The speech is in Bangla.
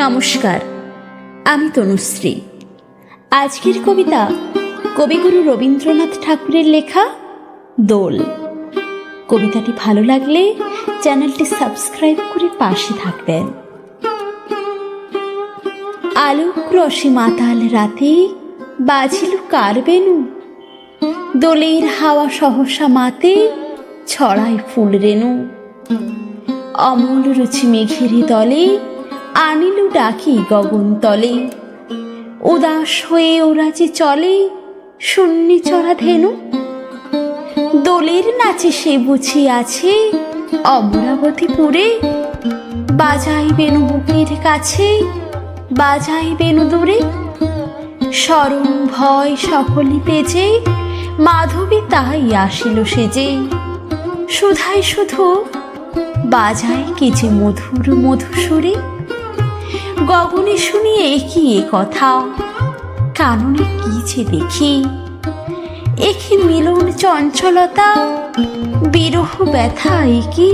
নমস্কার, আমি তনুশ্রী। আজকের কবিতা কবিগুরু রবীন্দ্রনাথ ঠাকুরের লেখা দোল। কবিতাটি ভালো লাগলে চ্যানেলটি সাবস্ক্রাইব করে পাশে থাকবেন। আলোক রসে মাতাল রাতে বাজিল কার বেনু, দোলের হাওয়া সহসা মাতে ছড়ায় ফুল রেণু। অমল রুচি মেঘের তলে আনিল ডাকি গগন তলে, উদাস হয়ে ওরা যে চলে শূন্যে চড়া ধেনু। দোলের নাচে সে বুঝি আছে অমরাবতীপুরে, বাজাই বেনু বুকের কাছে বাজাই বেনু দূরে। শরণ ভয় সকলি তেজে মাধবী তাই আসিল সেজে, সুধাই শুধু বাজায় কি যে মধুর মধুসুরে। গগনে শুনি একই এ কথা, কাননে কি যে দেখি, একি মিলন চঞ্চলতা বিরহ ব্যথা একই।